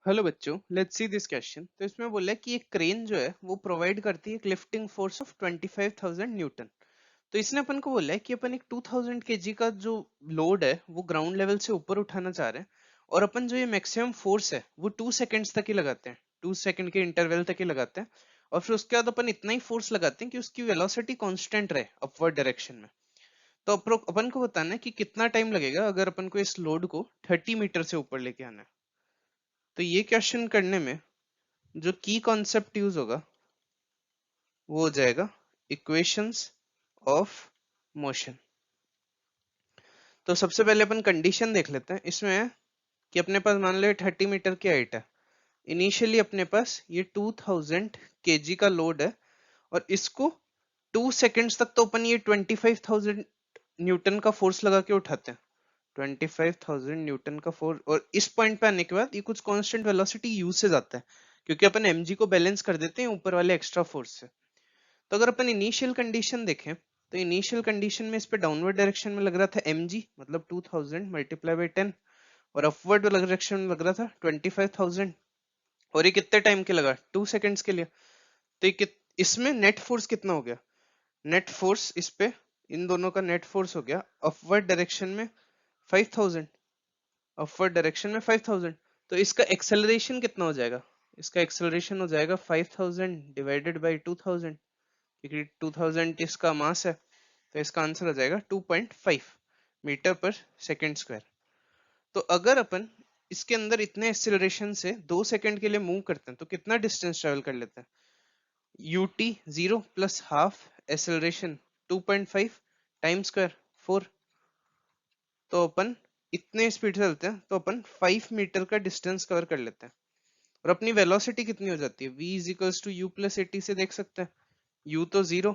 Hello बच्चों, let's see this question. तो इसमें बोला है कि एक क्रेन जो है वो प्रोवाइड करती है एक लिफ्टिंग फोर्स ऑफ 25,000 न्यूटन। तो इसने अपन को बोला है कि अपन एक 2000 केजी का जो लोड है वो ग्राउंड लेवल से ऊपर उठाना चाह रहे हैं, और अपन जो ये मैक्सिमम फोर्स है वो 2 सेकेंड्स तक ही लगाते हैं, 2 सेकेंड के इंटरवल तक ही लगाते हैं। और फिर उसके बाद अपन इतना ही फोर्स लगाते हैं कि उसकी वेलोसिटी कांस्टेंट रहे अपवर्ड डायरेक्शन में। तो अपन को बताना है कि कितना टाइम लगेगा अगर अपन को इस लोड को 30 मीटर से ऊपर लेके आना है। तो ये क्वेश्चन करने में जो की कॉन्सेप्ट यूज होगा वो हो जाएगा इक्वेशंस ऑफ मोशन। तो सबसे पहले अपन कंडीशन देख लेते हैं। इसमें है कि अपने पास मान लो 30 मीटर की हाइट है। इनिशियली अपने पास ये 2000 केजी का लोड है, और इसको 2 सेकेंड्स तक तो अपन ये 25,000 न्यूटन का फोर्स लगा के उठाते हैं। 25,000 न्यूटन का फोर्स, और इस पॉइंट पे आने के बाद ये कुछ कांस्टेंट वेलोसिटी यू से जाता है, क्योंकि अपन mg को बैलेंस कर देते हैं ऊपर वाले एक्स्ट्रा फोर्स से। तो अगर अपन इनिशियल कंडीशन देखें तो इनिशियल कंडीशन में इस पे डाउनवर्ड डायरेक्शन में लग रहा था mg, मतलब 2000 मल्टीप्लाई बाई 10, और अपवर्ड डायरेक्शन में लग रहा था 25,000। और ये कितने टाइम के लगा? 2 सेकेंड्स के लिए। तो इसमें नेट फोर्स कितना हो गया? नेट फोर्स इस पे, इन दोनों का नेट फोर्स हो गया अपवर्ड डायरेक्शन में 5,000, अपवर्ड डायरेक्शन में 5,000। तो इसका एक्सेलरेशन कितना हो जाएगा? इसका एक्सेलरेशन हो जाएगा 5,000 डिवाइडेड बाई 2,000, क्योंकि 2000 इसका मास है। तो इसका आंसर हो जाएगा 2.5 मीटर पर सेकेंड स्क्वायर। तो अगर अपन इसके अंदर इतने एक्सेलरेशन से 2 सेकेंड के लिए मूव करते हैं तो कितना डिस्टेंस ट्रेवल कर लेते हैं? ut 0 plus half acceleration 2.5 time square 4। तो अपन इतने स्पीड से चलते हैं तो अपन 5 मीटर का डिस्टेंस कवर कर लेते हैं। और अपनी वेलोसिटी कितनी हो जाती है? v is equals to u plus a t से देख सकते हैं। u तो 0,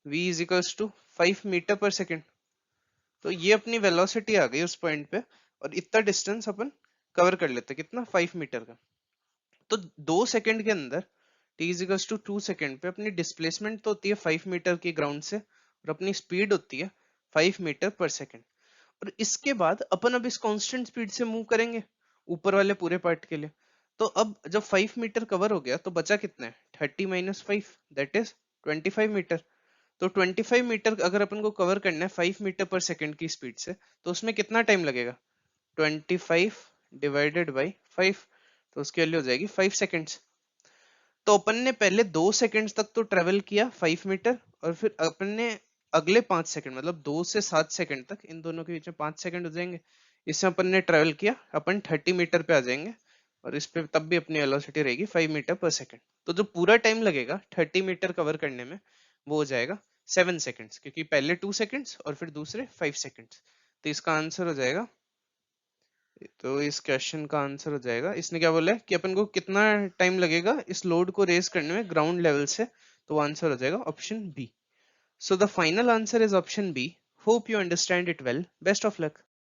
v is equals to 5 metre per second. तो ये अपनी वेलोसिटी आ गई उस पॉइंट पे, और इतना डिस्टेंस अपन कवर कर लेते हैं। कितना? 5 मीटर का। तो 2 सेकेंड के अंदर t is equals to 2 second पे अपनी डिस्प्लेसमेंट तो होती है 5 मीटर की ग्राउंड से, और अपनी स्पीड होती है 5 मीटर पर सेकेंड। और इसके बाद अपन अब इस कांस्टेंट स्पीड से मूव करेंगे ऊपर वाले पूरे पार्ट के लिए। तो अब जब 5 मीटर कवर हो गया तो बचा कितना है? 30 माइनस 5, दैट इज 25 मीटर। तो 25 मीटर अगर अपन को कवर करना है 5 मीटर पर सेकेंड की स्पीड से, तो उसमें कितना टाइम लगेगा? 25 डिवाइडेड बाई 5, तो उसकी वैल्यू हो जाएगी 5 सेकेंड्स। तो अपन ने पहले 2 सेकेंड्स तक तो ट्रेवल किया 5 मीटर, और फिर अपन ने अगले 5 सेकेंड, मतलब 2 से 7 सेकेंड तक, इन दोनों के बीच में 5 सेकेंड हो जाएंगे, इसमें अपन ने ट्रेवल किया, अपन 30 मीटर पे आ जाएंगे। और इस पे तब भी अपनी वेलोसिटी रहेगी 5 मीटर पर सेकेंड। तो जो पूरा टाइम लगेगा 30 मीटर कवर करने में वो हो जाएगा 7 सेकेंड्स, क्योंकि पहले 2 सेकेंड्स और फिर दूसरे 5 सेकेंड्स। तो इसका आंसर हो जाएगा, तो इस क्वेश्चन का आंसर हो जाएगा, इसने क्या बोला है कि अपन को कितना टाइम लगेगा इस लोड को रेज करने में ग्राउंड लेवल से, तो आंसर हो जाएगा option B. So the final answer is option B. Hope you understand it well. Best of luck.